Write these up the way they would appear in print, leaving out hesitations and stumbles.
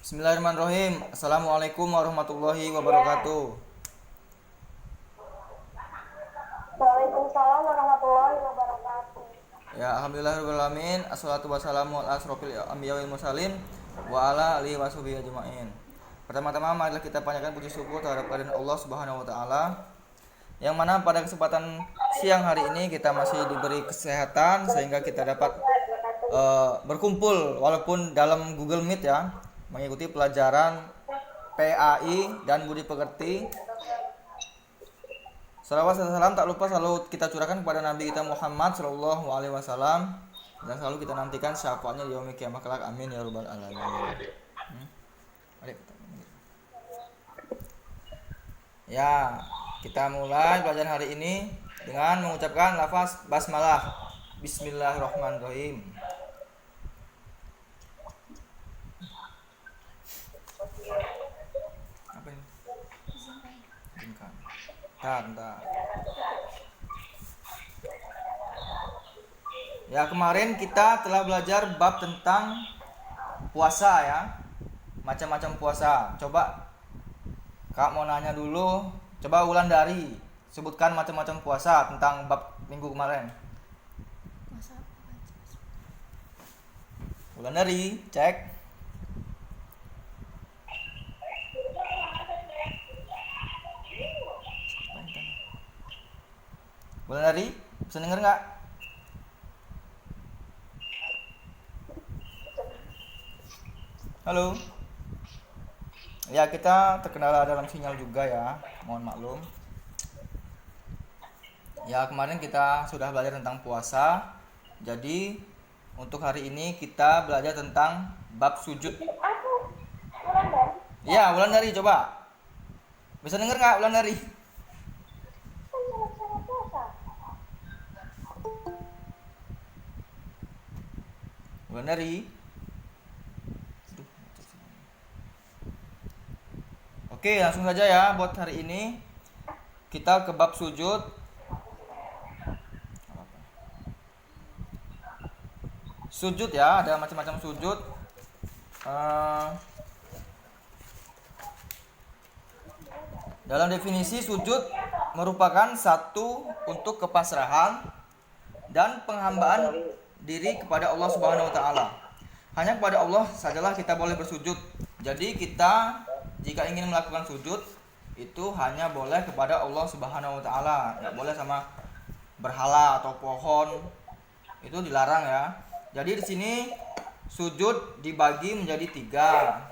Bismillahirrahmanirrahim. Assalamualaikum warahmatullahi wabarakatuh. Waalaikumsalam warahmatullahi wabarakatuh. Ya, alhamdulillahirrahmanirrahim. Assalatu wassalamu ala asrofil anbiya wal mursalin wa ala alihi washabihi ajmain. Pertama-tama marilah kita panjatkan puji syukur terhadap kehadirat Allah Subhanahu wa taala, yang mana pada kesempatan siang hari ini kita masih diberi kesehatan sehingga kita dapat berkumpul walaupun dalam Google Meet ya, mengikuti pelajaran PAI dan Budi Pekerti. Salawat dan salam tak lupa selalu kita curahkan kepada Nabi kita Muhammad Shallallahu Alaihi Wasallam, dan selalu kita nantikan syafaatnya di yaumil qiyamah kelak. Amin ya rabbal alamin. Ya, kita mulai pelajaran hari ini dengan mengucapkan lafaz basmalah. Bismillahirrahmanirrahim. Apa ini? Izinkan. Bentar. Ya, kemarin kita telah belajar bab tentang puasa ya. Macam-macam puasa. Coba Kak mau nanya dulu. Coba Wulandari sebutkan macam-macam puasa tentang bab minggu kemarin. Wulandari, cek. Wulandari, bisa denger nggak? Halo. Ya, kita terkendala dalam sinyal juga ya. Mohon maklum. Ya, kemarin kita sudah belajar tentang puasa. Jadi, untuk hari ini kita belajar tentang bab sujud. Ya, Wulandari coba. Bisa denger nggak Wulandari? Wulandari. Oke, langsung saja ya buat hari ini. Kita ke bab sujud. Sujud ya, ada macam-macam sujud. Dalam definisi sujud merupakan satu untuk kepasrahan dan penghambaan diri kepada Allah Subhanahu wa taala. Hanya kepada Allah sajalah kita boleh bersujud. Jadi kita jika ingin melakukan sujud itu hanya boleh kepada Allah Subhanahu wa taala, enggak boleh sama berhala atau pohon. Itu dilarang ya. Jadi di sini sujud dibagi menjadi 3,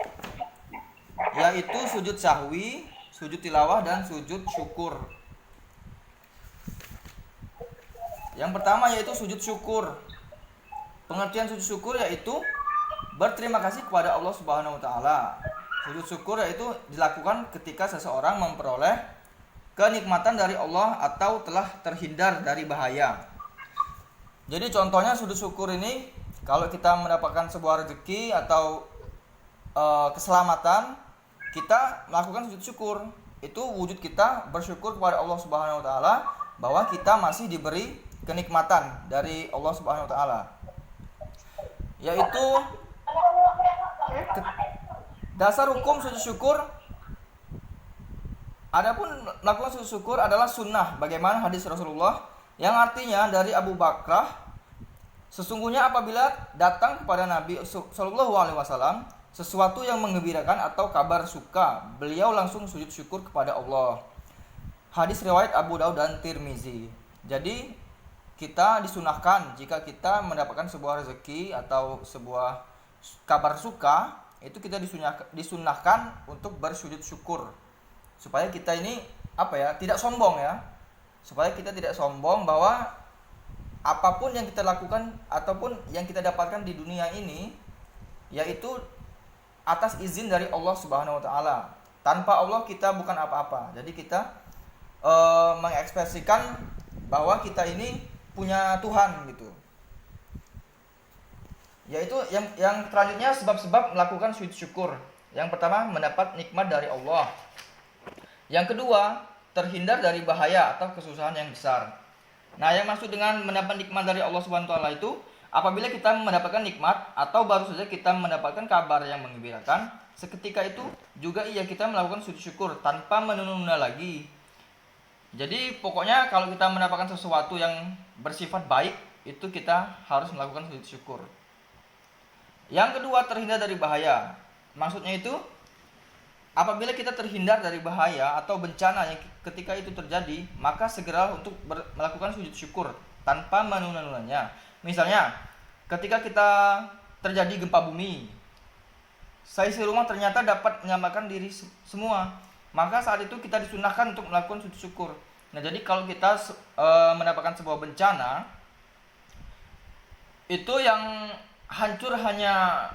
yaitu sujud sahwi, sujud tilawah, dan sujud syukur. Yang pertama yaitu sujud syukur. Pengertian sujud syukur yaitu berterima kasih kepada Allah Subhanahu wa taala. Sujud syukur yaitu dilakukan ketika seseorang memperoleh kenikmatan dari Allah atau telah terhindar dari bahaya. Jadi contohnya sujud syukur ini kalau kita mendapatkan sebuah rezeki atau keselamatan, kita melakukan sujud syukur. Itu wujud kita bersyukur kepada Allah Subhanahu wa taala bahwa kita masih diberi kenikmatan dari Allah Subhanahu wa taala. Yaitu dasar hukum sujud syukur. Adapun melakukan sujud syukur adalah sunnah, bagaimana hadis Rasulullah yang artinya dari Abu Bakrah, sesungguhnya apabila datang kepada Nabi Shallallahu Alaihi Wasallam sesuatu yang menggembirakan atau kabar suka, beliau langsung sujud syukur kepada Allah. Hadis riwayat Abu Daud dan Tirmizi. Jadi kita disunahkan jika kita mendapatkan sebuah rezeki atau sebuah kabar suka, itu kita disunahkan untuk bersujud syukur supaya kita ini tidak sombong ya, supaya kita tidak sombong bahwa apapun yang kita lakukan ataupun yang kita dapatkan di dunia ini yaitu atas izin dari Allah Subhanahu wa taala. Tanpa Allah kita bukan apa-apa. Jadi kita mengekspresikan bahwa kita ini punya Tuhan gitu. Yaitu yang selanjutnya sebab-sebab melakukan sujud syukur. Yang pertama, mendapat nikmat dari Allah. Yang kedua, terhindar dari bahaya atau kesusahan yang besar. Nah, yang maksud dengan mendapat nikmat dari Allah Subhanahu wa taala itu apabila kita mendapatkan nikmat atau baru saja kita mendapatkan kabar yang menggembirakan, seketika itu juga kita melakukan sujud syukur tanpa menunda lagi. Jadi pokoknya kalau kita mendapatkan sesuatu yang bersifat baik, itu kita harus melakukan sujud syukur. Yang kedua, terhindar dari bahaya. Maksudnya itu, apabila kita terhindar dari bahaya atau bencana yang ketika itu terjadi, maka segera untuk melakukan sujud syukur tanpa menunda-nundanya. Misalnya, ketika kita terjadi gempa bumi, seisi rumah ternyata dapat menyelamatkan diri semua, maka saat itu kita disunahkan untuk melakukan sujud syukur. Nah, jadi kalau kita mendapatkan sebuah bencana, itu yang hancur hanya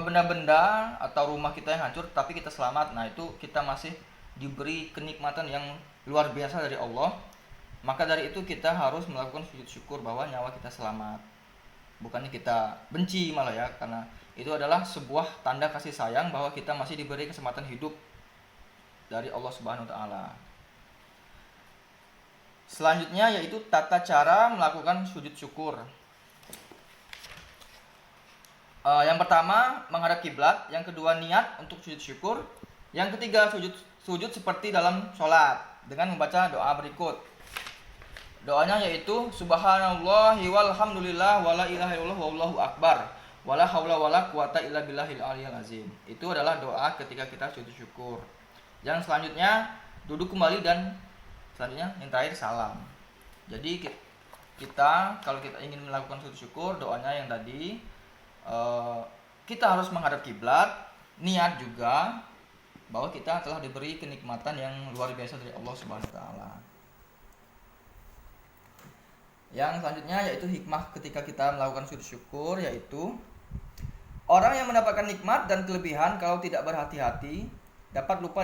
benda-benda atau rumah kita yang hancur, tapi kita selamat. Nah, itu kita masih diberi kenikmatan yang luar biasa dari Allah. Maka dari itu kita harus melakukan sujud syukur bahwa nyawa kita selamat. Bukannya kita benci malah ya, karena itu adalah sebuah tanda kasih sayang bahwa kita masih diberi kesempatan hidup dari Allah Subhanahu wa taala. Selanjutnya yaitu tata cara melakukan sujud syukur. Yang pertama menghadap kiblat, yang kedua niat untuk sujud syukur, yang ketiga sujud seperti dalam sholat dengan membaca doa berikut. Doanya yaitu subhanallahi walhamdulillah wala ilaha illallah wallahu akbar wala haula wala quwata illa billahil aliyil azim. Itu adalah doa ketika kita sujud syukur. Yang selanjutnya duduk kembali dan selanjutnya yang terakhir salam. Jadi kita kalau kita ingin melakukan sujud syukur, doanya yang tadi kita harus menghadap kiblat, niat juga bahwa kita telah diberi kenikmatan yang luar biasa dari Allah Subhanahu wa taala. Yang selanjutnya yaitu hikmah ketika kita melakukan sujud syukur, yaitu orang yang mendapatkan nikmat dan kelebihan kalau tidak berhati-hati dapat lupa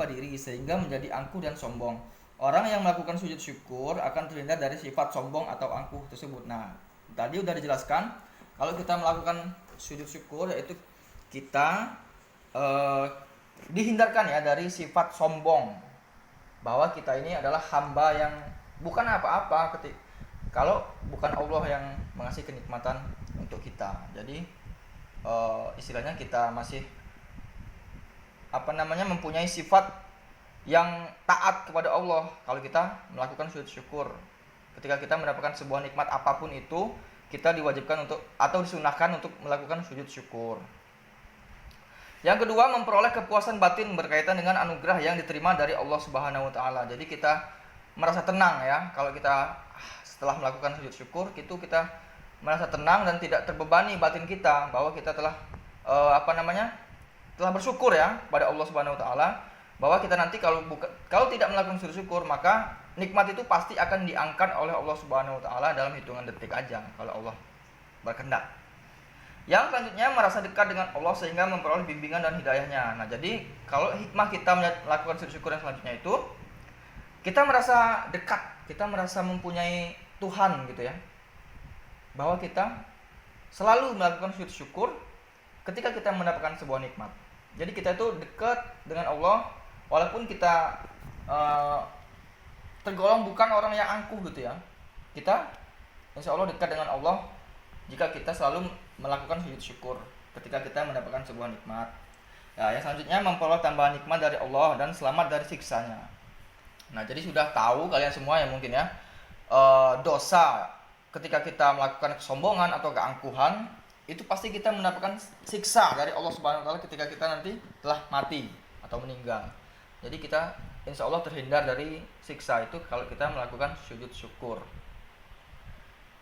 diri sehingga menjadi angkuh dan sombong. Orang yang melakukan sujud syukur akan terhindar dari sifat sombong atau angkuh tersebut. Nah, tadi udah dijelaskan kalau kita melakukan sujud syukur yaitu kita dihindarkan ya dari sifat sombong, bahwa kita ini adalah hamba yang bukan apa-apa kalau bukan Allah yang mengasih kenikmatan untuk kita. Jadi istilahnya kita masih mempunyai sifat yang taat kepada Allah kalau kita melakukan sujud syukur. Ketika kita mendapatkan sebuah nikmat apapun itu, kita diwajibkan untuk atau disunahkan untuk melakukan sujud syukur. Yang kedua, memperoleh kepuasan batin berkaitan dengan anugerah yang diterima dari Allah Subhanahu wa taala. Jadi kita merasa tenang ya, kalau kita setelah melakukan sujud syukur itu kita merasa tenang dan tidak terbebani batin kita bahwa kita telah telah bersyukur ya pada Allah Subhanahu wa taala, bahwa kita nanti kalau tidak melakukan sujud syukur maka nikmat itu pasti akan diangkat oleh Allah Subhanahu wa taala dalam hitungan detik aja kalau Allah berkehendak. Yang selanjutnya merasa dekat dengan Allah sehingga memperoleh bimbingan dan hidayahnya. Nah, jadi kalau hikmah kita melakukan sujud syukur yang selanjutnya itu kita merasa dekat, kita merasa mempunyai Tuhan gitu ya. Bahwa kita selalu melakukan sujud syukur ketika kita mendapatkan sebuah nikmat. Jadi kita itu dekat dengan Allah walaupun kita tergolong bukan orang yang angkuh gitu ya. Kita insya Allah dekat dengan Allah jika kita selalu melakukan sujud syukur ketika kita mendapatkan sebuah nikmat. Nah, yang selanjutnya memperoleh tambahan nikmat dari Allah dan selamat dari siksanya. Nah, jadi sudah tahu kalian semua ya mungkin ya, dosa ketika kita melakukan kesombongan atau keangkuhan itu pasti kita mendapatkan siksa dari Allah Subhanahu wa taala ketika kita nanti telah mati atau meninggal. Jadi kita insya Allah terhindar dari siksa itu kalau kita melakukan sujud syukur.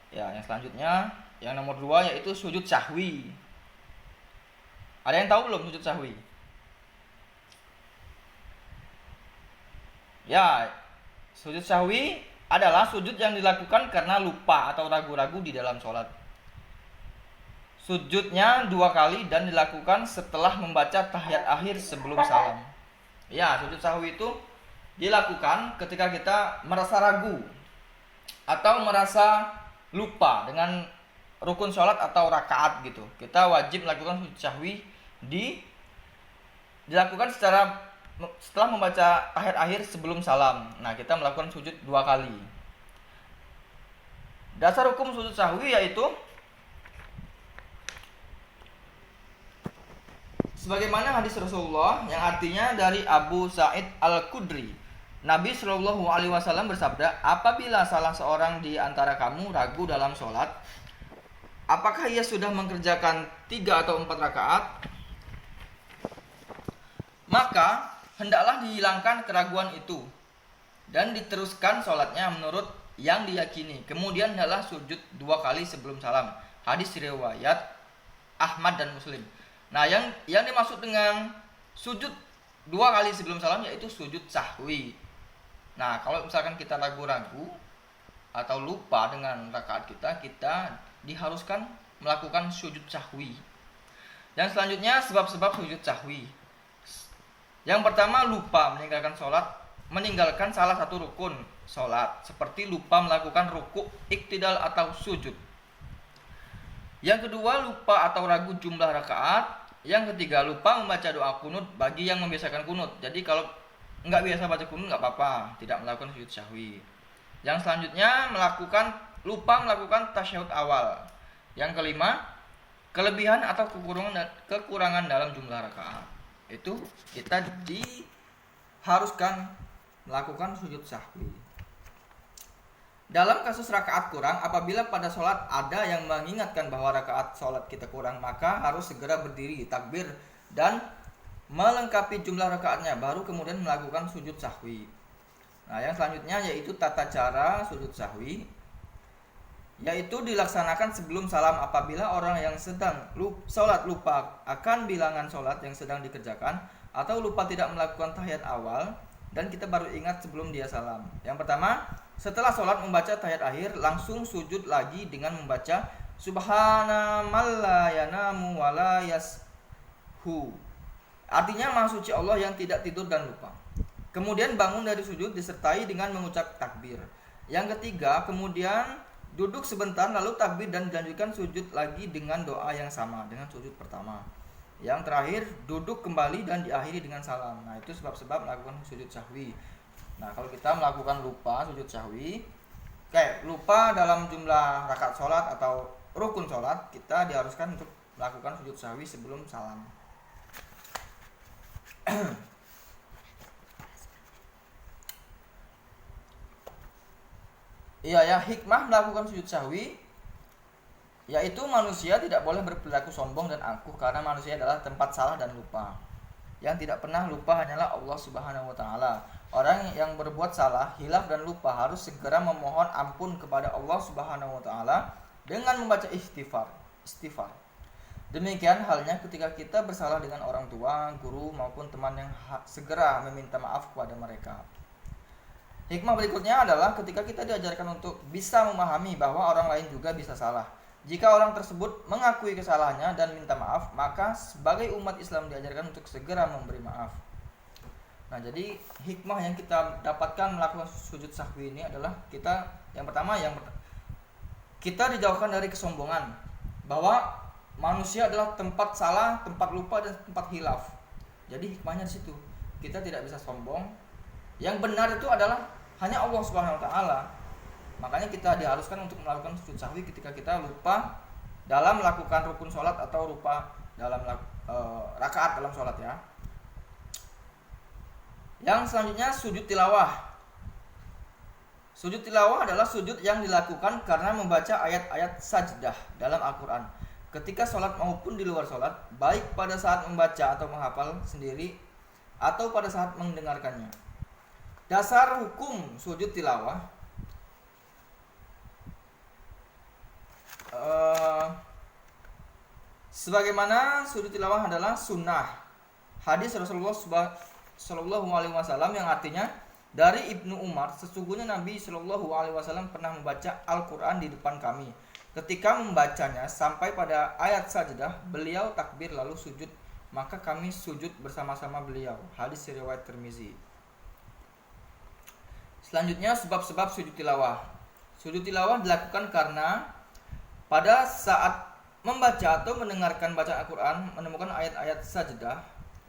Ya, yang selanjutnya yang nomor 2 yaitu sujud sahwi. Ada yang tahu belum sujud sahwi? Ya, sujud sahwi adalah sujud yang dilakukan karena lupa atau ragu-ragu di dalam sholat. Sujudnya 2 kali dan dilakukan setelah membaca tahiyat akhir sebelum salam. Ya, sujud sahwi itu dilakukan ketika kita merasa ragu atau merasa lupa dengan rukun sholat atau rakaat gitu. Kita wajib melakukan sujud sahwi dilakukan setelah membaca tahiyat akhir sebelum salam. Nah, kita melakukan sujud 2 kali. Dasar hukum sujud sahwi yaitu sebagaimana hadis Rasulullah yang artinya dari Abu Sa'id Al-Khudri. Nabi Shallallahu alaihi wasallam bersabda, apabila salah seorang di antara kamu ragu dalam sholat, apakah ia sudah mengerjakan 3 atau 4 rakaat, maka hendaklah dihilangkan keraguan itu dan diteruskan sholatnya menurut yang diyakini. Kemudian hendaklah sujud 2 kali sebelum salam. Hadis riwayat Ahmad dan Muslim. Nah, yang dimaksud dengan sujud 2 kali sebelum salam yaitu sujud sahwi. Nah, kalau misalkan kita ragu-ragu atau lupa dengan rakaat kita diharuskan melakukan sujud sahwi. Dan selanjutnya sebab-sebab sujud sahwi. Yang pertama, lupa meninggalkan salah satu rukun sholat, seperti lupa melakukan ruku, iktidal atau sujud. Yang kedua, lupa atau ragu jumlah rakaat. Yang ketiga, lupa membaca doa kunut bagi yang membiasakan kunut. Jadi kalau nggak biasa baca kunut nggak apa-apa, tidak melakukan sujud sahwi. Yang selanjutnya, lupa melakukan tasyahud awal. Yang kelima, kelebihan atau kekurangan dalam jumlah rakaat. Itu kita diharuskan melakukan sujud sahwi. Dalam kasus rakaat kurang, apabila pada sholat ada yang mengingatkan bahwa rakaat sholat kita kurang, maka harus segera berdiri, takbir, dan melengkapi jumlah rakaatnya, baru kemudian melakukan sujud sahwi. Nah, yang selanjutnya yaitu tata cara sujud sahwi, yaitu dilaksanakan sebelum salam apabila orang yang sedang sholat lupa akan bilangan sholat yang sedang dikerjakan, atau lupa tidak melakukan tahiyat awal dan kita baru ingat sebelum dia salam. Yang pertama, setelah sholat membaca tahiyat akhir, langsung sujud lagi dengan membaca Subhana man la yanamu wa la yashu. Artinya Maha Suci Allah yang tidak tidur dan lupa. Kemudian bangun dari sujud disertai dengan mengucap takbir. Yang ketiga, kemudian duduk sebentar lalu takbir dan dilanjutkan sujud lagi dengan doa yang sama dengan sujud pertama. Yang terakhir, duduk kembali dan diakhiri dengan salam. Nah, itu sebab-sebab melakukan sujud sahwi. Nah, kalau kita melakukan lupa sujud sahwi, lupa dalam jumlah rakaat sholat atau rukun sholat, kita diharuskan untuk melakukan sujud sahwi sebelum salam. Iya ya, hikmah melakukan sujud sahwi yaitu manusia tidak boleh berperilaku sombong dan angkuh, karena manusia adalah tempat salah dan lupa. Yang tidak pernah lupa hanyalah Allah Subhanahu wa taala. Orang yang berbuat salah, hilaf dan lupa harus segera memohon ampun kepada Allah Subhanahu wa taala dengan membaca istighfar. Demikian halnya ketika kita bersalah dengan orang tua, guru maupun teman, yang segera meminta maaf kepada mereka. Hikmah berikutnya adalah ketika kita diajarkan untuk bisa memahami bahwa orang lain juga bisa salah. Jika orang tersebut mengakui kesalahannya dan minta maaf, maka sebagai umat Islam diajarkan untuk segera memberi maaf. Nah, jadi hikmah yang kita dapatkan melakukan sujud sahwi ini adalah kita dijauhkan dari kesombongan, bahwa manusia adalah tempat salah, tempat lupa, dan tempat hilaf. Jadi hikmahnya di situ. Kita tidak bisa sombong. Yang benar itu adalah hanya Allah Subhanahu wa taala. Makanya kita diharuskan untuk melakukan sujud sahwi ketika kita lupa dalam melakukan rukun sholat atau lupa dalam rakaat dalam sholat ya. Yang selanjutnya, sujud tilawah. Sujud tilawah adalah sujud yang dilakukan karena membaca ayat-ayat sajdah dalam Al-Quran ketika sholat maupun di luar sholat, baik pada saat membaca atau menghafal sendiri atau pada saat mendengarkannya. Dasar hukum sujud tilawah sebagaimana sujud tilawah adalah sunnah. Hadis Rasulullah Shallallahu alaihi wasallam yang artinya dari Ibnu Umar, sesungguhnya Nabi Shallallahu alaihi wasallam pernah membaca Al-Quran di depan kami. Ketika membacanya sampai pada ayat sajdah, beliau takbir lalu sujud, maka kami sujud bersama-sama beliau. Hadis riwayat Tirmizi. Selanjutnya, sebab-sebab sujud tilawah. Sujud tilawah dilakukan karena pada saat membaca atau mendengarkan bacaan Al-Quran menemukan ayat-ayat sajdah,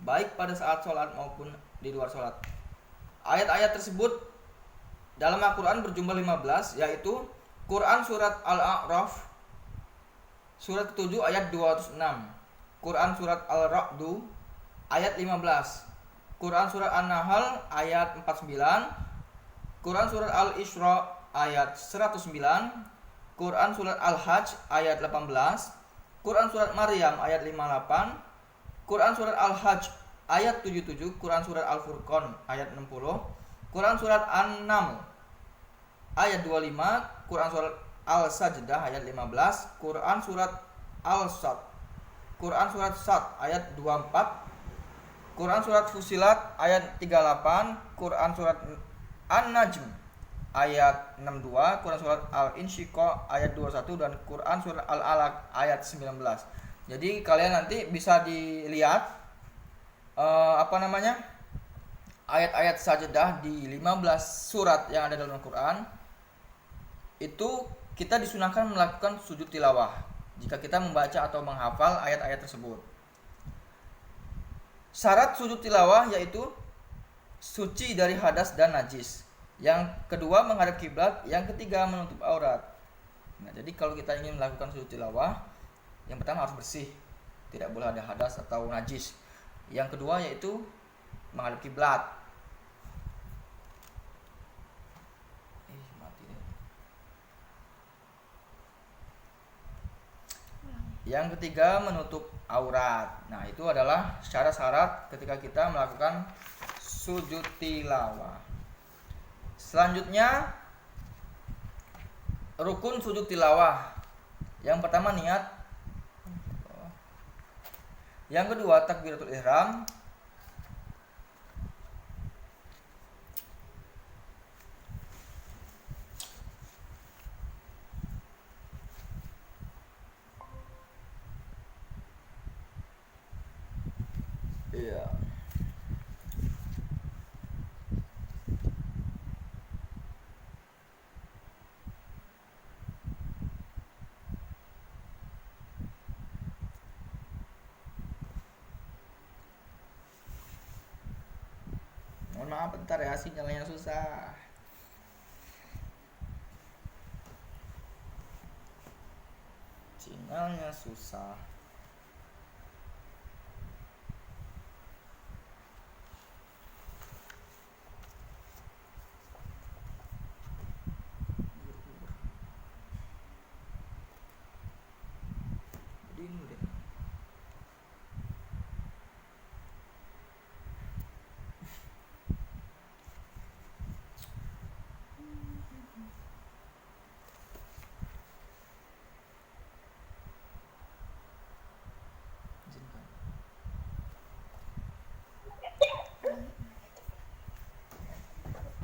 baik pada saat sholat maupun di luar sholat. Ayat-ayat tersebut dalam Al-Quran berjumlah 15, yaitu Quran surat Al-A'raf surat ke-7 ayat 206. Quran surat Al-Ra'du ayat 15. Quran surat An-Nahl ayat 49. Quran surat Al-Isra ayat 109. Quran surat Al-Hajj ayat 18. Quran surat Maryam ayat 58. Quran surat Al-Hajj ayat 77. Quran surat Al-Furqan ayat 60. Quran surat An-Naml ayat 25. Quran surat Al-Sajdah ayat 15. Quran surat Al-Sad, Quran surat Sad ayat 24. Quran surat Fusilat ayat 38. Quran surat An-Najm ayat 62. Quran surat Al-Insyiqaq ayat 21 dan Quran surat Al-Alaq ayat 19. Jadi kalian nanti bisa dilihat ayat-ayat sajdah di 15 surat yang ada dalam Al-Quran. Itu kita disunahkan melakukan sujud tilawah jika kita membaca atau menghafal ayat-ayat tersebut. Syarat sujud tilawah yaitu suci dari hadas dan najis. Yang kedua menghadap kiblat, yang ketiga menutup aurat. Nah, jadi kalau kita ingin melakukan sujud tilawah, yang pertama harus bersih, tidak boleh ada hadas atau najis. Yang kedua yaitu menghadap kiblat. Yang ketiga menutup aurat. Nah, itu adalah syarat-syarat ketika kita melakukan sujud tilawah. Selanjutnya rukun sujud tilawah. Yang pertama niat. Yang kedua takbiratul ihram. Iya. Mohon maaf bentar ya, sinyalnya susah. Sinyalnya susah.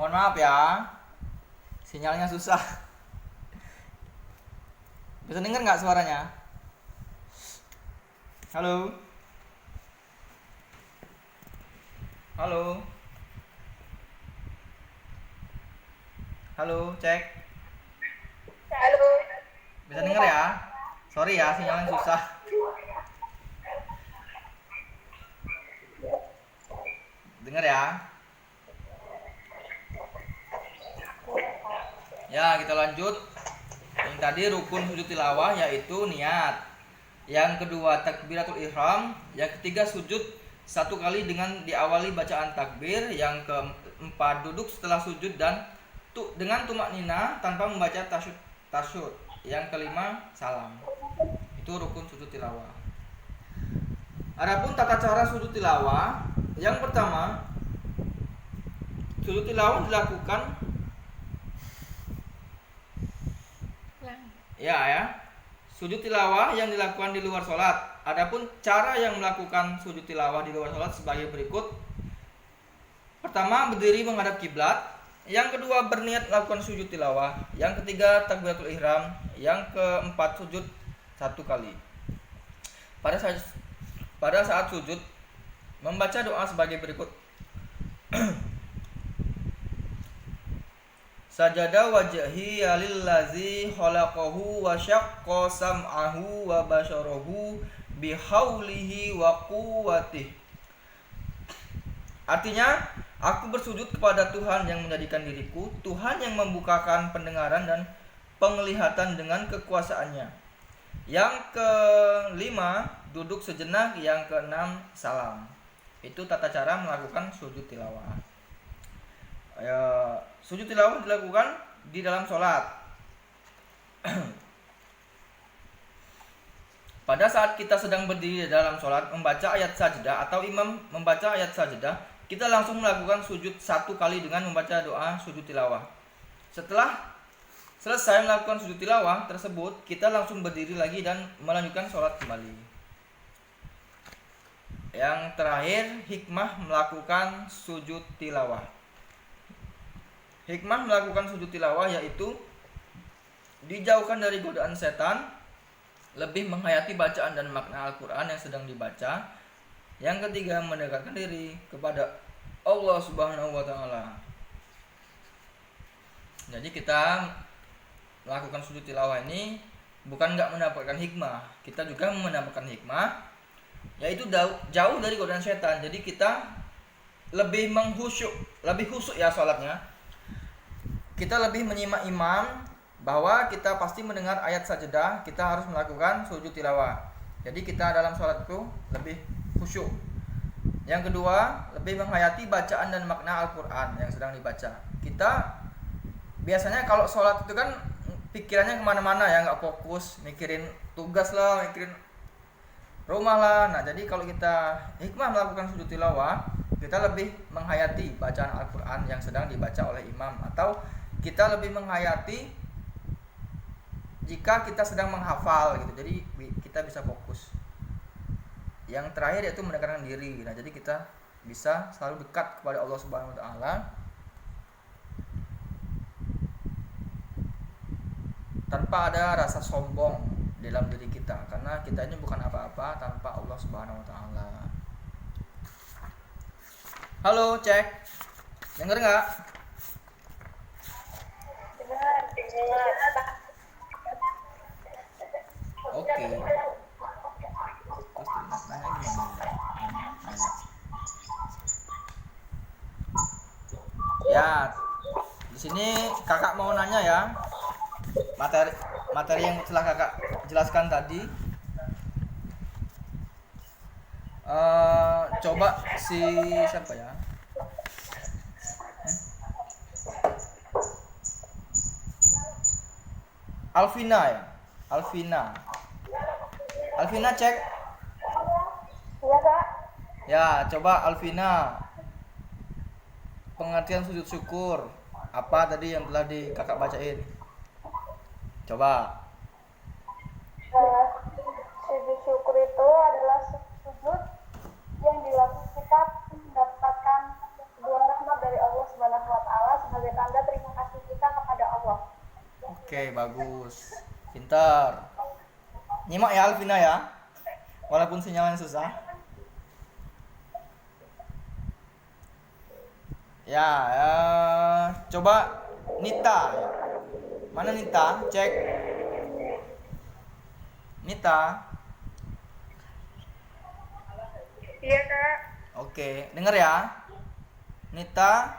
Mohon maaf ya, sinyalnya susah. Bisa denger nggak suaranya? Halo? Halo? Halo, cek. Halo. Bisa denger ya? Sorry ya, sinyalnya susah. Dengar ya? Ya, kita lanjut. Yang tadi rukun sujud tilawah yaitu niat. Yang kedua takbiratul ihram. Yang ketiga sujud satu kali dengan diawali bacaan takbir. Yang keempat duduk setelah sujud dan dengan tumak nina tanpa membaca tasyahud. Yang kelima salam. Itu rukun sujud tilawah. Adapun tata cara sujud tilawah, yang pertama sujud tilawah dilakukan sujud tilawah yang dilakukan di luar sholat. Adapun cara yang melakukan sujud tilawah di luar sholat sebagai berikut. Pertama, berdiri menghadap kiblat. Yang kedua, berniat melakukan sujud tilawah. Yang ketiga, takbiratul ihram. Yang keempat, sujud satu kali. Pada saat sujud, membaca doa sebagai berikut. Sajada wajhi lillazi khalaqahu wa syaqqa sam'ahu wa basyarahu bihaulihi wa quwwatihi. Artinya, aku bersujud kepada Tuhan yang menjadikan diriku, Tuhan yang membukakan pendengaran dan penglihatan dengan kekuasaannya. Yang kelima, duduk sejenak. Yang keenam, salam. Itu tata cara melakukan sujud tilawah. Sujud tilawah dilakukan di dalam sholat. Pada saat kita sedang berdiri dalam sholat, membaca ayat sajdah atau imam membaca ayat sajdah, kita langsung melakukan sujud 1 kali dengan membaca doa sujud tilawah. Setelah selesai melakukan sujud tilawah tersebut, kita langsung berdiri lagi dan melanjutkan sholat kembali. Yang terakhir, hikmah melakukan sujud tilawah. Hikmah melakukan sujud tilawah yaitu dijauhkan dari godaan setan, lebih menghayati bacaan dan makna Al-Quran yang sedang dibaca. Yang ketiga, mendekatkan diri kepada Allah Subhanahu wa Ta'ala. Jadi kita melakukan sujud tilawah ini bukan nggak mendapatkan hikmah, kita juga mendapatkan hikmah, yaitu jauh dari godaan setan. Jadi kita lebih khusyuk ya sholatnya. Kita lebih menyimak imam, bahwa kita pasti mendengar ayat sajdah, kita harus melakukan sujud tilawah. Jadi kita dalam sholat itu lebih khusyuk. Yang kedua, lebih menghayati bacaan dan makna Al-Quran yang sedang dibaca. Kita biasanya kalau sholat itu kan pikirannya kemana-mana ya, nggak fokus, mikirin tugas lah, mikirin rumah lah. Nah, jadi kalau kita hikmah melakukan sujud tilawah, kita lebih menghayati bacaan Al-Quran yang sedang dibaca oleh imam, atau kita lebih menghayati jika kita sedang menghafal gitu. Jadi kita bisa fokus. Yang terakhir yaitu mendekatkan diri. Nah, jadi kita bisa selalu dekat kepada Allah Subhanahu wa Ta'ala tanpa ada rasa sombong dalam diri kita, karena kita ini bukan apa-apa tanpa Allah Subhanahu wa Ta'ala. Halo, cek. Dengar nggak? Dengar. Oke. Terus nanya gimana? Ya, di sini kakak mau nanya ya, materi yang telah kakak jelaskan tadi. Coba si siapa ya? Alvina ya, Alvina cek. Iya, Kak. Ya, coba Alvina, pengertian sujud syukur apa tadi yang telah kakak bacain? Coba. Sujud syukur itu adalah sujud yang dilakukan kita mendapatkan sebuah rahmat dari Allah Subhanahu wa Ta'ala sebagai tanda terima kasih kita kepada Allah. Oke, bagus. Pintar. Nyimak ya Alvina ya. Walaupun sinyalnya susah. Ya, coba Nita. Mana Nita? Cek. Nita. Iya, Kak. Oke, denger ya. Nita.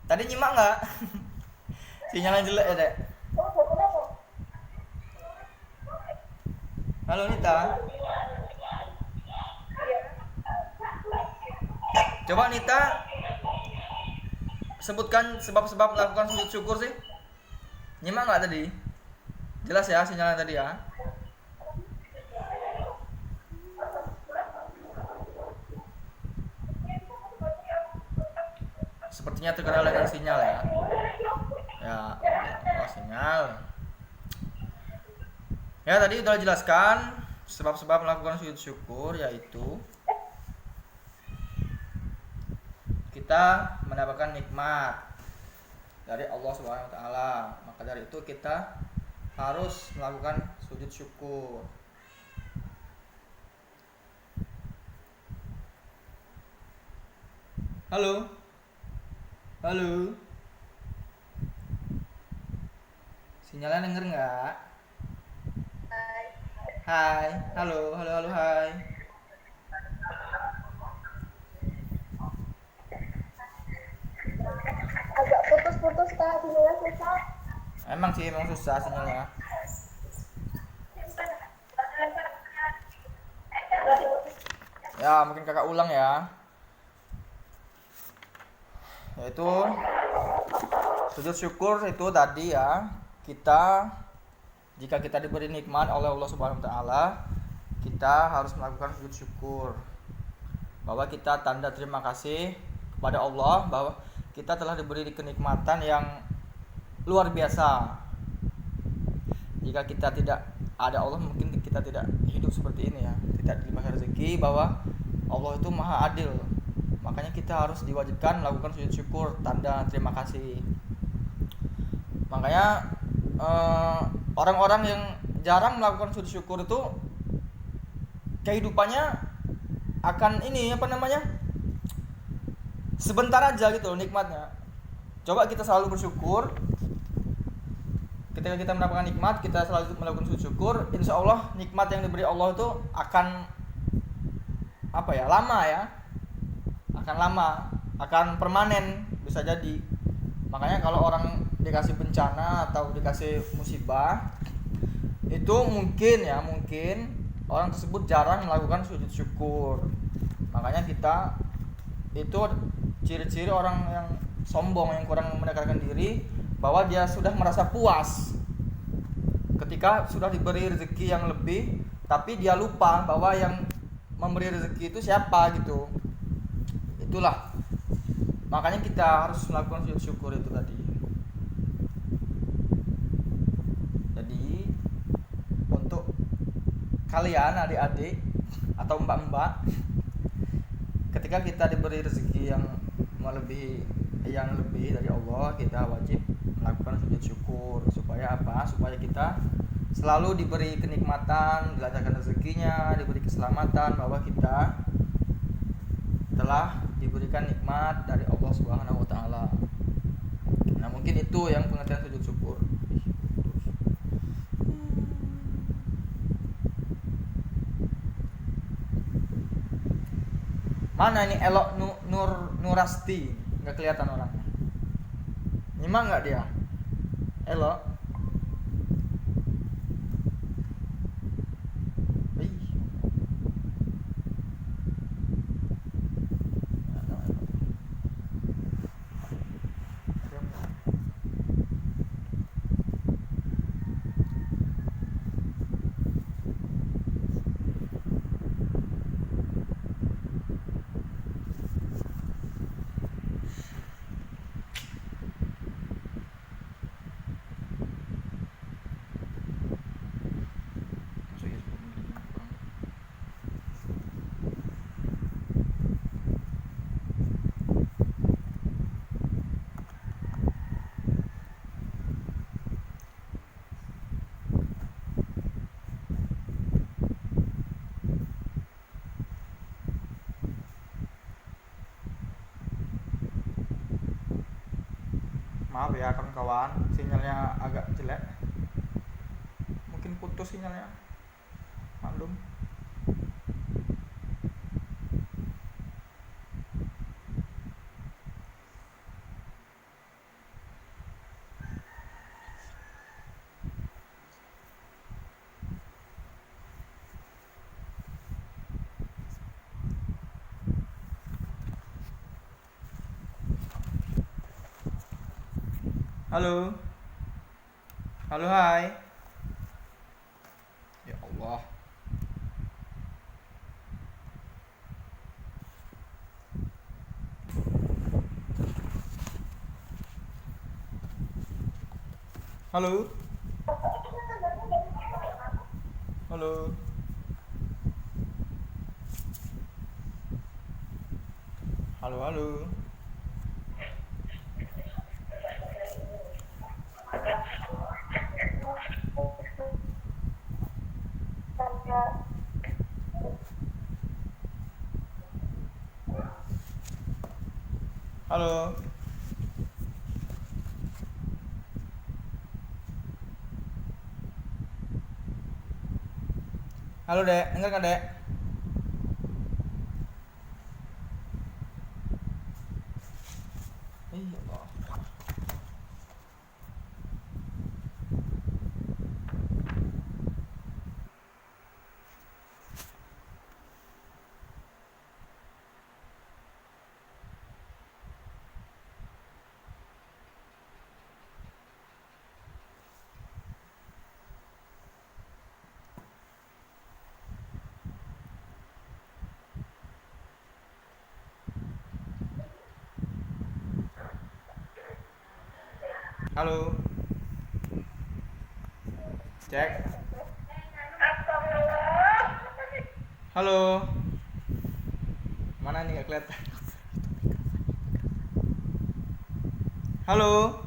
Tadi nyimak nggak? Sinyalnya jelek ya, Dek. Halo Nita. Coba Nita sebutkan sebab-sebab melakukan sujud syukur sih. Nyimak nggak tadi? Jelas ya sinyalnya tadi ya. Sepertinya terkendala dengan sinyal ya. Ya, oh sinyal. Ya, tadi udah jelaskan sebab-sebab melakukan sujud syukur, yaitu kita mendapatkan nikmat dari Allah Subhanahu wa Ta'ala. Maka dari itu kita harus melakukan sujud syukur. Halo. Halo. Sinyalnya denger nggak? Hai, halo, hai. Agak putus-putus, Kak, sinyalnya susah. Emang sih, emang susah sinyalnya. Ya, mungkin kakak ulang ya. Yaitu sujud syukur itu tadi ya, kita jika kita diberi nikmat oleh Allah Subhanahu wa taala, kita harus melakukan sujud syukur. Bahwa kita tanda terima kasih kepada Allah bahwa kita telah diberi kenikmatan yang luar biasa. Jika kita tidak ada Allah, mungkin kita tidak hidup seperti ini ya, tidak diberikan rezeki, bahwa Allah itu maha adil. Makanya kita harus diwajibkan melakukan sujud syukur, tanda terima kasih. Makanya orang-orang yang jarang melakukan sujud syukur itu kehidupannya akan ini apa namanya, sebentar aja gitu loh nikmatnya. Coba kita selalu bersyukur. Ketika kita mendapatkan nikmat, kita selalu melakukan sujud syukur, insya Allah nikmat yang diberi Allah itu akan apa ya, lama ya, akan lama, akan permanen, bisa jadi. Makanya kalau orang dikasih bencana atau dikasih musibah, itu mungkin orang tersebut jarang melakukan sujud syukur. Makanya kita itu ciri-ciri orang yang sombong, yang kurang mendekatkan diri, bahwa dia sudah merasa puas ketika sudah diberi rezeki yang lebih, tapi dia lupa bahwa yang memberi rezeki itu siapa gitu. Itulah makanya kita harus melakukan sujud syukur itu tadi. Jadi untuk kalian adik-adik atau mbak-mbak, ketika kita diberi rezeki yang lebih dari Allah, kita wajib melakukan sujud syukur. Supaya apa? Supaya kita selalu diberi kenikmatan, dilancarkan rezekinya, diberi keselamatan, bahwa kita telah diberikan nikmat dari Allah Subhanahu wa taala. Nah, mungkin itu yang pengertian sujud syukur. Mana ini Elok Nurasti? Nggak kelihatan orangnya. Nyimak nggak dia? Elok. Maaf ya kawan-kawan, sinyalnya agak jelek. Mungkin putus sinyalnya. Maklum. Halo. Halo, hai. Ya Allah. Halo. Halo. Halo, halo. Halo. Halo, Dek. Dengar kan, Dek? Ya Allah. Halo. Cek. Halo. Mana nih, nggak kelihatan? Halo.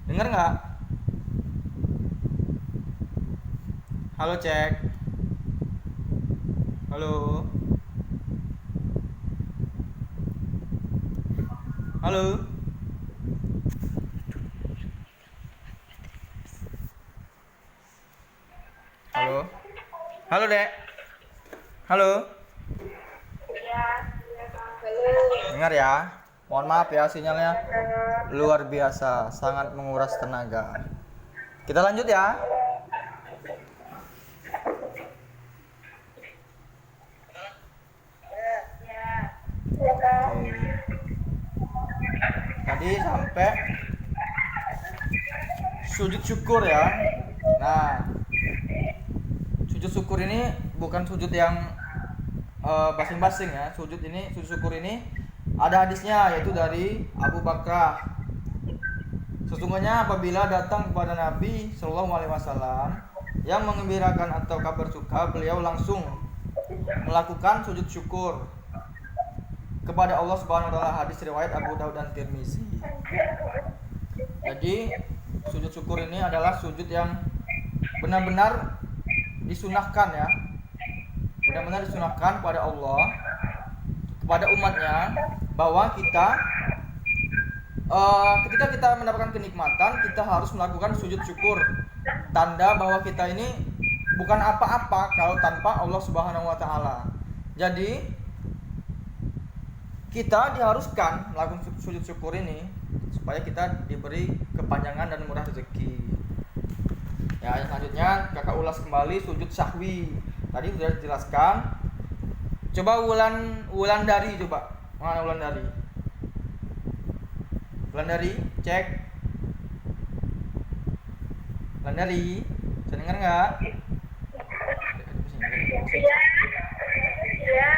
Dengar nggak? Halo, cek. Halo. Halo. Halo. Halo, Dek. Halo. Dengar ya. Mohon maaf ya, sinyalnya luar biasa, sangat menguras tenaga. Kita lanjut ya. Oke. Tadi sampai sujud syukur ya. Nah, sujud syukur ini bukan sujud yang basing-basing ya. Sujud syukur ini ada hadisnya, yaitu dari Abu Bakrah. Sesungguhnya apabila datang kepada Nabi Shallallahu Alaihi Wasallam yang mengembirakan atau kabar suka, beliau langsung melakukan sujud syukur kepada Allah Subhanahu Wa Taala. Hadis riwayat Abu Daud dan Tirmizi. Jadi sujud syukur ini adalah sujud yang benar-benar disunahkan ya, benar-benar disunahkan pada Allah, kepada umatnya, bahwa kita ketika kita mendapatkan kenikmatan, kita harus melakukan sujud syukur, tanda bahwa kita ini bukan apa-apa kalau tanpa Allah Subhanahu Wa Taala. Jadi kita diharuskan melakukan sujud syukur ini supaya kita diberi kepanjangan dan murah rezeki. Ya, yang selanjutnya kakak ulas kembali sujud sahwi. Tadi sudah dijelaskan. Coba Wulandari, coba. Mana Wulandari? Wulandari, cek. Wulandari, bisa dengar nggak? Iya.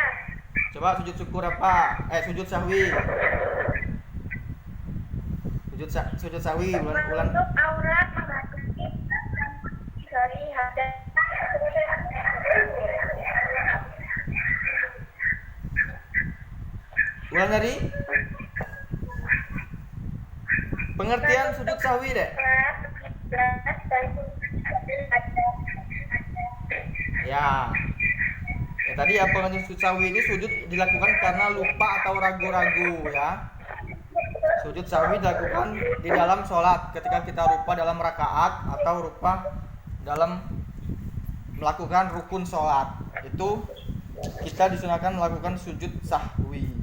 Coba sujud syukur apa? Sujud sahwi. Sujud sahwi Wulan. Untuk aurat memasuki dari hadas. Wulandari, pengertian sujud sahwi deh. Ya. Tadi ya, pengertian sujud sahwi ini sujud dilakukan karena lupa atau ragu-ragu ya. Sujud sahwi dilakukan di dalam sholat ketika kita lupa dalam rakaat atau lupa dalam melakukan rukun sholat. Itu kita disunahkan melakukan sujud sahwi.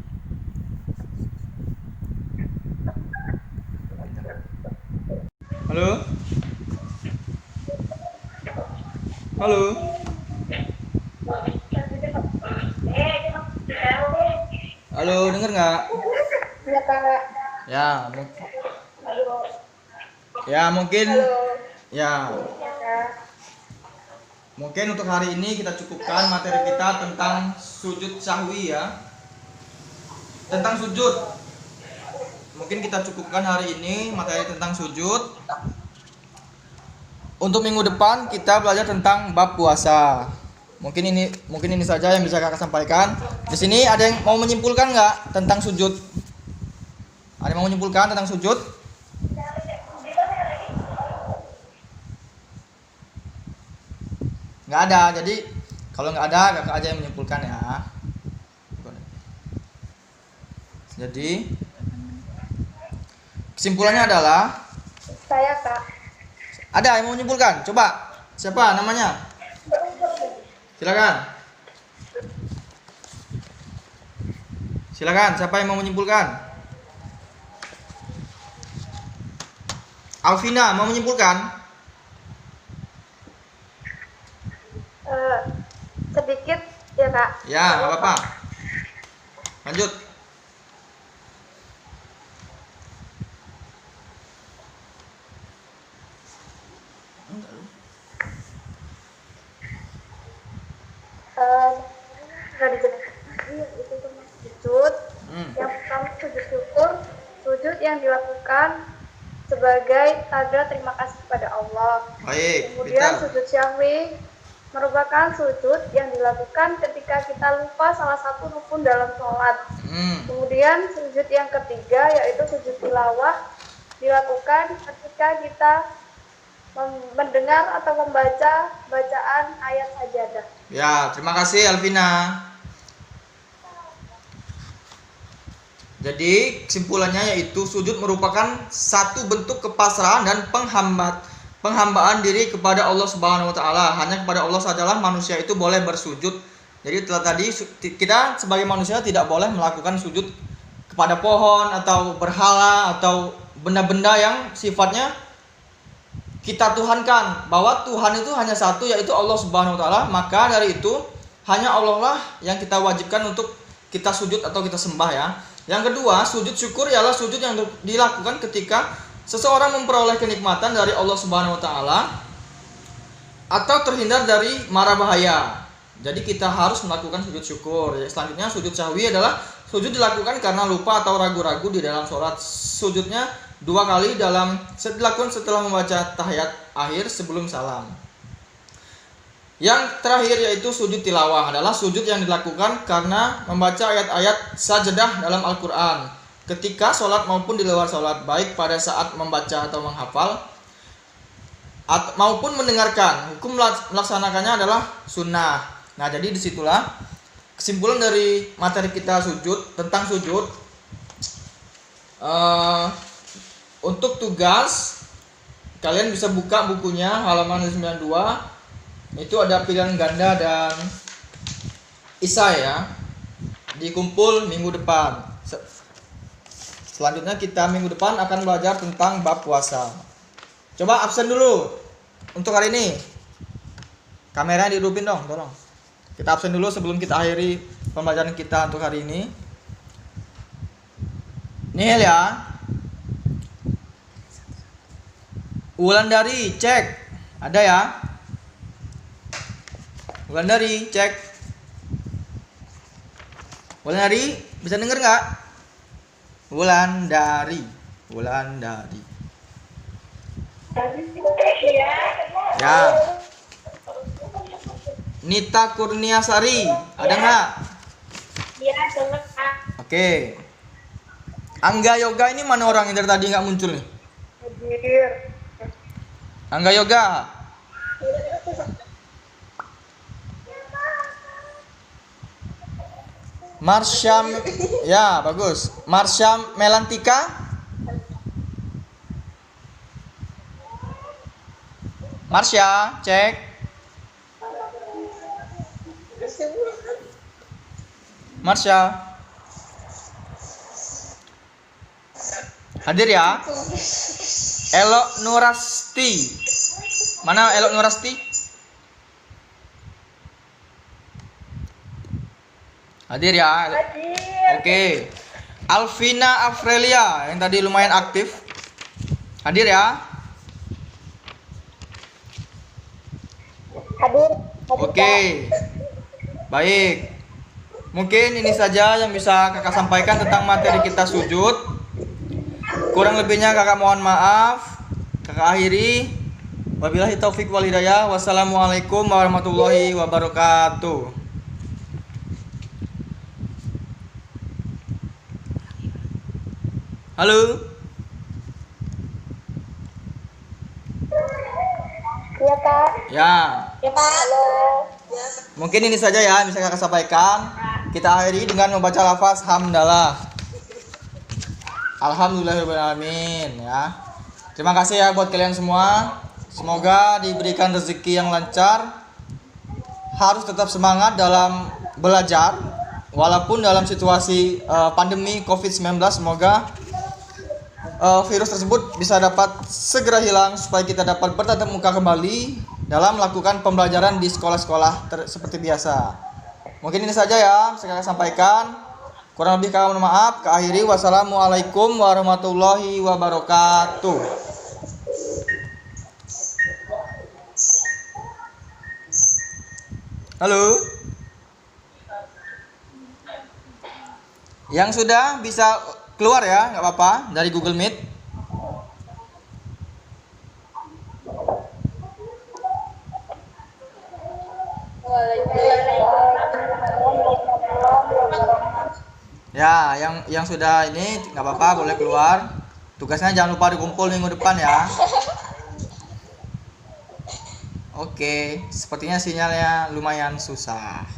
Halo? Halo? Halo, denger nggak? Iya, Kak. Ya, mungkin Halo. ya. Iya, Kak. Mungkin untuk hari ini kita cukupkan materi kita tentang sujud sahwi ya. Tentang sujud. Mungkin kita cukupkan hari ini materi tentang sujud. Untuk minggu depan kita belajar tentang bab puasa. Mungkin ini saja yang bisa kakak sampaikan. Di sini ada yang mau menyimpulkan nggak tentang sujud? Ada yang mau menyimpulkan tentang sujud? Nggak ada. Jadi kalau nggak ada, kakak aja yang menyimpulkan ya. Jadi kesimpulannya adalah Saya, Kak. ada yang mau menyimpulkan? Coba. Siapa namanya? Silakan. Silakan, siapa yang mau menyimpulkan? Alvina mau menyimpulkan? Sedikit ya, Kak. Ya, nggak apa-apa. Lanjut. Sudah dijelaskan itu termasuk sujud. Yang pertama sujud syukur, sujud yang dilakukan sebagai tanda terima kasih kepada Allah. Baik, Kemudian pintar. sujud syahwi merupakan sujud yang dilakukan ketika kita lupa salah satu rukun dalam sholat. Kemudian sujud yang ketiga yaitu sujud tilawah dilakukan ketika kita mendengar atau membaca bacaan ayat sajadah. Ya, terima kasih Alvina. Jadi kesimpulannya yaitu sujud merupakan satu bentuk kepasrahan dan penghambaan diri kepada Allah Subhanahu wa taala. Hanya kepada Allah sajalah manusia itu boleh bersujud. Jadi tadi kita sebagai manusia tidak boleh melakukan sujud kepada pohon atau berhala atau benda-benda yang sifatnya kita tuhankan. Bahwa Tuhan itu hanya satu yaitu Allah Subhanahu wa taala. Maka dari itu hanya Allah lah yang kita wajibkan untuk kita sujud atau kita sembah ya. Yang kedua, sujud syukur ialah sujud yang dilakukan ketika seseorang memperoleh kenikmatan dari Allah Subhanahu wa taala atau terhindar dari mara bahaya. Jadi kita harus melakukan sujud syukur. Selanjutnya sujud sahwi adalah sujud dilakukan karena lupa atau ragu-ragu di dalam sholat. Sujudnya 2 kali dilakukan setelah membaca tahiyat akhir sebelum salam. Yang terakhir yaitu sujud tilawah adalah sujud yang dilakukan karena membaca ayat-ayat sajadah dalam Al-Quran ketika sholat maupun di luar sholat, baik pada saat membaca atau menghafal maupun mendengarkan. Hukum melaksanakannya adalah sunnah. Nah, jadi disitulah kesimpulan dari materi kita sujud tentang sujud. Untuk tugas kalian bisa buka bukunya halaman 92. Itu ada pilihan ganda dan isai ya. Dikumpul minggu depan. Selanjutnya kita minggu depan akan belajar tentang bab puasa. Coba absen dulu untuk hari ini. Kameranya dihidupin dong, tolong. Kita absen dulu sebelum kita akhiri pembelajaran kita untuk hari ini. Nihil ya. Wulandari cek. Ada ya? Wulandari cek. Wulandari bisa denger nggak? Wulandari. Ya. Nita Kurniasari ada nggak? Iya, dengar. Oke. Angga Yoga ini mana orang yang dari tadi nggak muncul nih? Hadir. Angga Yoga. Marsyam, ya bagus. Marsyam Melantika. Marsya, cek. Marsya. Hadir ya. Elok Nurasti. Mana Elok Nurasti? Hadir ya. Oke. Alvina Afrelia yang tadi lumayan aktif. Hadir ya. Hadir. Oke. Baik. Mungkin ini saja yang bisa kakak sampaikan tentang materi kita sujud. Kurang lebihnya kakak mohon maaf. Kakak akhiri. Wabillahi taufik wal hidayah. Wassalamualaikum warahmatullahi wabarakatuh. Halo. Iya, Kak. Ya. Ya, Pak. Halo. Ya. Mungkin ini saja ya bisa kakak sampaikan. Kita akhiri dengan membaca lafaz hamdalah. Alhamdulillahirobbilalamin ya. Terima kasih ya buat kalian semua. Semoga diberikan rezeki yang lancar. Harus tetap semangat dalam belajar walaupun dalam situasi pandemi COVID-19. Semoga virus tersebut bisa dapat segera hilang supaya kita dapat bertatap muka kembali dalam melakukan pembelajaran di sekolah-sekolah seperti biasa. Mungkin ini saja ya saya sampaikan. Kurang lebih kami mohon maaf. Akhiri wassalamualaikum warahmatullahi wabarakatuh. Halo. Yang sudah bisa keluar ya, nggak apa-apa dari Google Meet. Ya, yang sudah ini nggak apa-apa, boleh keluar. Tugasnya jangan lupa dikumpul minggu depan ya. Oke, sepertinya sinyalnya lumayan susah.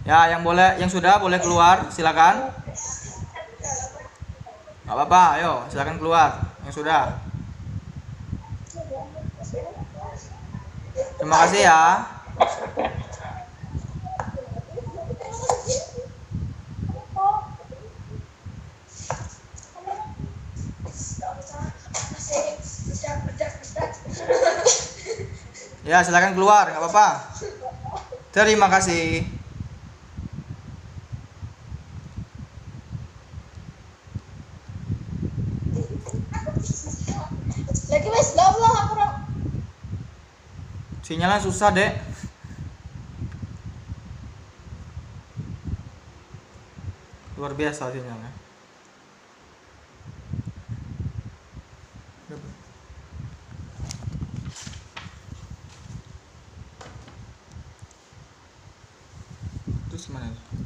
Ya, yang sudah boleh keluar, silakan. Nggak apa-apa, ayo silakan keluar. Yang sudah. Terima kasih ya. Ya, silakan keluar, nggak apa-apa. Terima kasih. Lagi wes goblok aku. Sinyalnya susah, Dek. Luar biasa sinyalnya.